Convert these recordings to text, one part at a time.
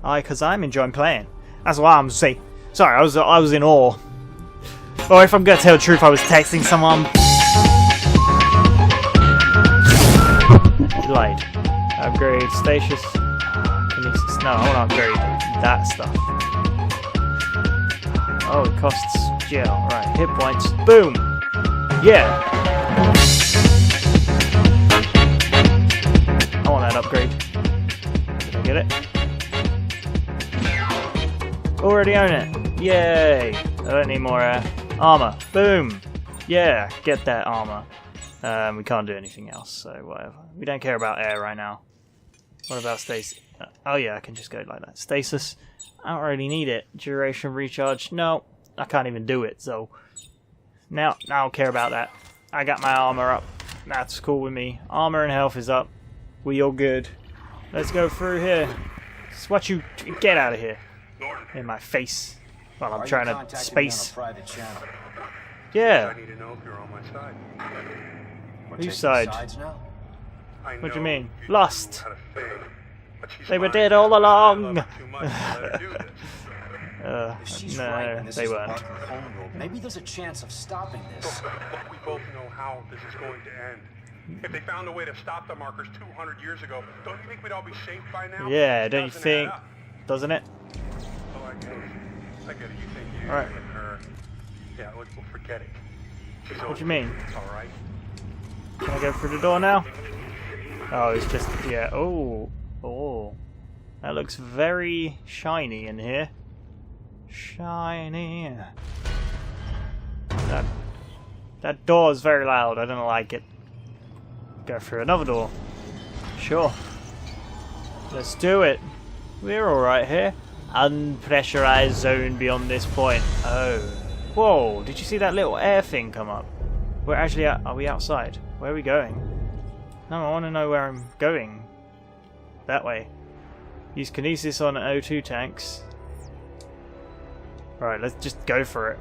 Because I'm enjoying playing. That's what I'm saying. Sorry, I was in awe. Or if I'm gonna tell the truth, I was texting someone. Light. Upgrade stasis. Kinesis. No, I want to upgrade that stuff. Oh, it costs gel. Right, hit points. Boom! Yeah! I want that upgrade. Did I get it? Already own it. Yay! I don't need more armor. Boom! Yeah, get that armor. We can't do anything else, so whatever. We don't care about air right now. What about stasis? Oh yeah, I can just go like that. Stasis. I don't really need it. Duration recharge. No, I can't even do it, so... Now I don't care about that. I got my armor up. That's cool with me. Armor and health is up. We all good. Let's go through here. What you... Get out of here. In my face. While I'm trying to space. Yeah. I need to know if you're on my side. Whose side? What do you mean? Lost. They were dead all along. No, they weren't. Maybe there's a chance of stopping this. Look, we both know how this is going to end. If they found a way to stop the markers 200 years ago, don't you think we'd all be safe by now? Yeah, don't you think? Doesn't it? Oh, I get it. I get it. You think you Alright. and her. Yeah, we'll forget it. What do you mean? It's alright. Can I go through the door now? Oh, it's just... Yeah. Oh. Oh. That looks very shiny in here. Shiny. That door is very loud. I don't like it. Go through another door. Sure. Let's do it. We're alright here. Unpressurized zone beyond this point. Oh. Whoa. Did you see that little air thing come up? We're actually at... Are we outside? Where are we going? No, I want to know where I'm going. That way. Use kinesis on O2 tanks. Right, let's just go for it.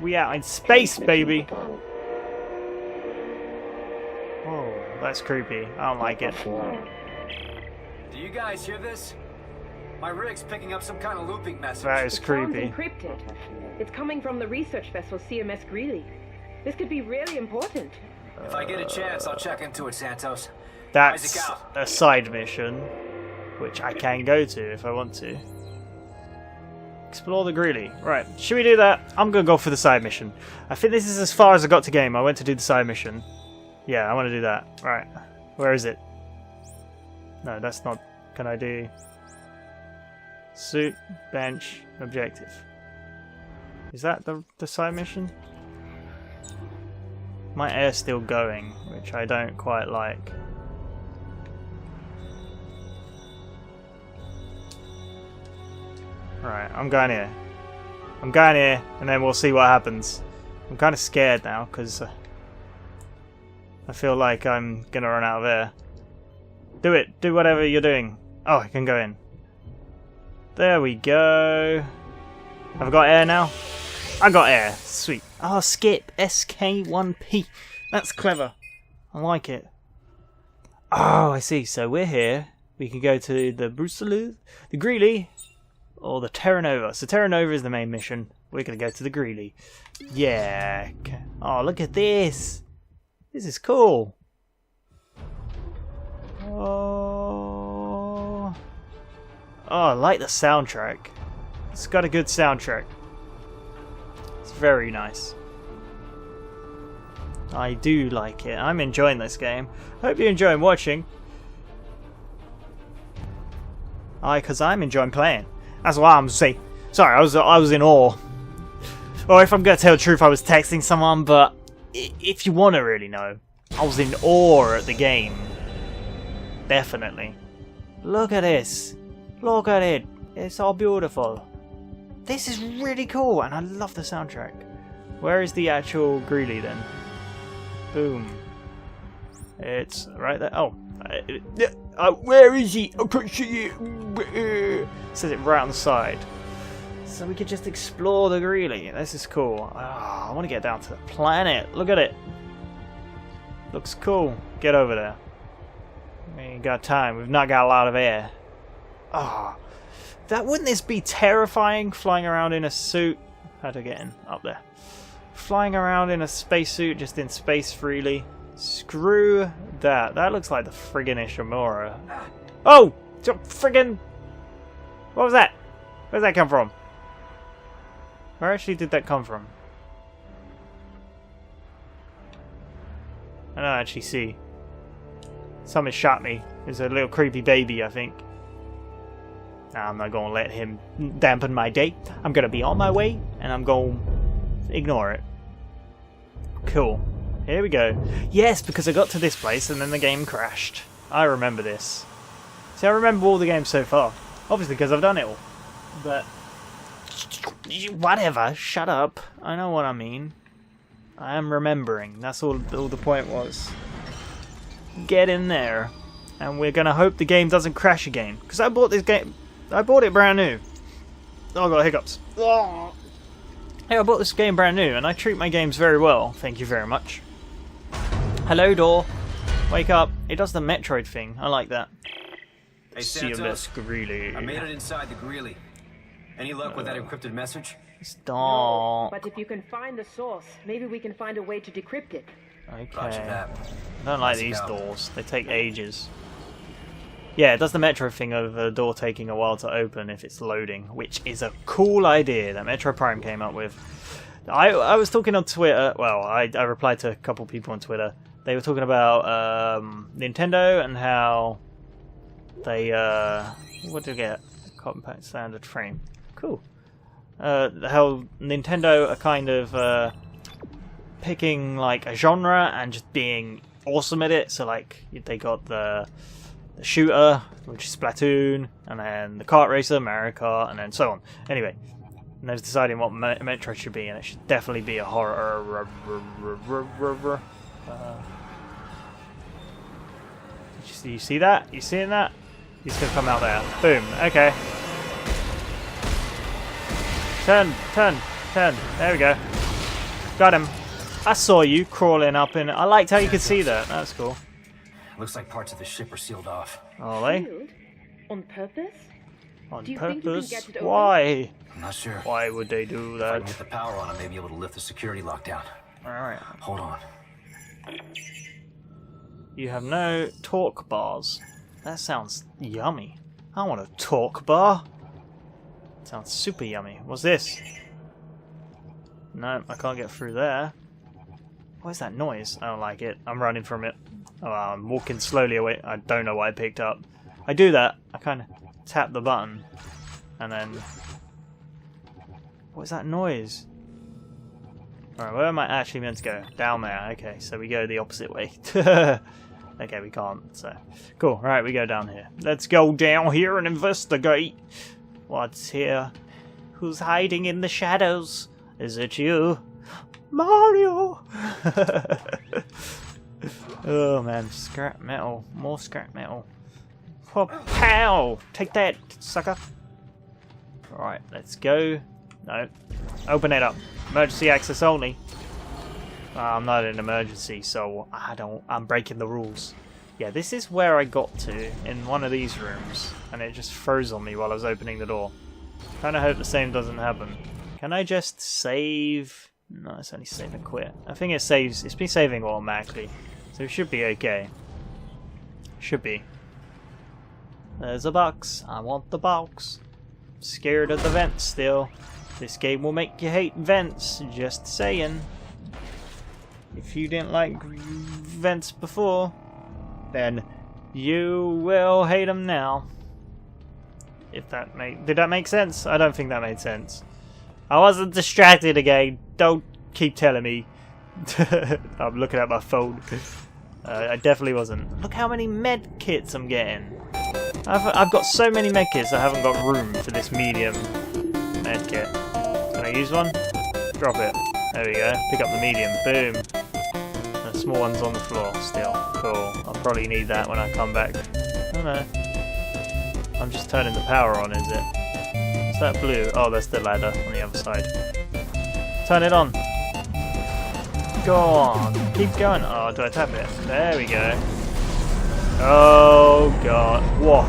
We out in space, baby! Oh, that's creepy. I don't like it. Do you guys hear this? My rig's picking up some kind of looping message. That is creepy. It sounds encrypted. It's coming from the research vessel CMS Greeley. This could be really important. If I get a chance, I'll check into it, Santos. That's a side mission, which I can go to if I want to. Explore the Greeley. Right, should we do that? I'm going to go for the side mission. I think this is as far as I got to game. I went to do the side mission. Yeah, I want to do that. Right, where is it? No, that's not... Can I do... Suit, bench, objective. Is that the side mission? My air's still going, which I don't quite like. Right, I'm going here. I'm going here, and then we'll see what happens. I'm kind of scared now, because I feel like I'm going to run out of air. Do it. Do whatever you're doing. Oh, I can go in. There we go. Have I got air now? I got air. Sweet. Oh, skip. SK1P. That's clever. I like it. Oh, I see. So we're here. We can go to the Bruxelles, the Greeley, or the Terra Nova. So Terra Nova is the main mission. We're going to go to the Greeley. Yeah. Oh, look at this. This is cool. Oh, I like the soundtrack. It's got a good soundtrack. It's very nice. I do like it. I'm enjoying this game. Hope you're enjoying watching. Because I'm enjoying playing. That's what I'm saying. Sorry, I was in awe. Or if I'm going to tell the truth, I was texting someone, but if you want to really know, I was in awe at the game. Definitely. Look at this. Look at it. It's all beautiful. This is really cool, and I love the soundtrack. Where is the actual Greeley then? Boom. It's right there. Oh. Where is he? I can't see it. It says it right on the side. So we could just explore the Greeley. This is cool. Oh, I want to get down to the planet. Look at it. Looks cool. Get over there. We ain't got time. We've not got a lot of air. Ah, wouldn't this be terrifying? Flying around in a suit. How to get in? Up there. Flying around in a spacesuit, just in space freely. Screw that. That looks like the friggin' Ishimura. Oh! Friggin'... What was that? Where'd that come from? Where actually did that come from? I don't actually see. Something shot me. It's a little creepy baby, I think. Nah, I'm not going to let him dampen my day. I'm going to be on my way, and I'm going to ignore it. Cool. Here we go. Yes, because I got to this place, and then the game crashed. I remember this. See, I remember all the games so far. Obviously, because I've done it all. But... whatever. Shut up. I know what I mean. I am remembering. That's all the point was. Get in there. And we're going to hope the game doesn't crash again. Because I bought this game... I bought it brand new. Oh, I got hiccups. Oh. Hey, I bought this game brand new, and I treat my games very well. Thank you very much. Hello, door. Wake up. It does the Metroid thing. I like that. Hey, Santos, Greeley. I made it inside the Greeley. Any luck with that encrypted message? Stop. But if you can find the source, maybe we can find a way to decrypt it. Okay. Roger that. I don't like these doors. They take ages. Yeah, it does the Metro thing of a door taking a while to open if it's loading, which is a cool idea that Metro Prime came up with. I was talking on Twitter. Well, I replied to a couple people on Twitter. They were talking about Nintendo and how they what did you get? Compact standard frame. Cool. How Nintendo are kind of picking like a genre and just being awesome at it. So like they got the shooter, which is Splatoon, and then the kart racer, Mario Kart, and then so on. Anyway, and they're deciding what Metro should be, and it should definitely be a horror. You see that? You seeing that? He's gonna come out there. Boom. Okay. Turn. There we go. Got him. I saw you crawling up in. I liked how you could see that. That's cool. Looks like parts of the ship are sealed off. Are they? Sealed? On purpose? On Do you think you can purpose? get it open? I'm not sure. Why would they do If I can that? get the power on, I may be able to lift the security lockdown. Alright. Hold on. You have no torque bars. That sounds yummy. I want a torque bar. Sounds super yummy. What's this? No, I can't get through there. What is that noise? I don't like it. I'm running from it. Oh, I'm walking slowly away. I don't know what I picked up. I do that. I kind of tap the button. And then... what is that noise? Alright, where am I actually meant to go? Down there. Okay, so we go the opposite way. Okay, we can't. So cool. Right, we go down here. Let's go down here and investigate. What's here? Who's hiding in the shadows? Is it you? Mario! Oh man, scrap metal. More scrap metal. Oh, pow! Take that, sucker. Alright, let's go. No. Open it up. Emergency access only. I'm not in an emergency, so I'm breaking the rules. Yeah, this is where I got to, in one of these rooms, and it just froze on me while I was opening the door. Kinda hope the same doesn't happen. Can I just save? No, it's only save and quit. I think it saves, it's been saving automatically, so it should be okay. Should be. There's a box. I want the box. I'm scared of the vents still. This game will make you hate vents, just saying. If you didn't like vents before, then you will hate them now. If that did that make sense? I don't think that made sense. I wasn't distracted again. Don't keep telling me. I'm looking at my phone. I definitely wasn't. Look how many med kits I'm getting. I've got so many med kits I haven't got room for this medium med kit. Can I use one? Drop it. There we go. Pick up the medium. Boom. The small one's on the floor still. Cool. I'll probably need that when I come back. Oh no. I'm just turning the power on, is it? Is that blue? Oh, that's the ladder on the other side. Turn it on. Go on. Keep going. Oh, do I tap it? There we go. Oh god. Whoa.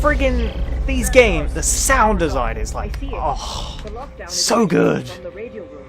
friggin' these games, the sound design is like, oh, The lockdown is so good. from the radio room.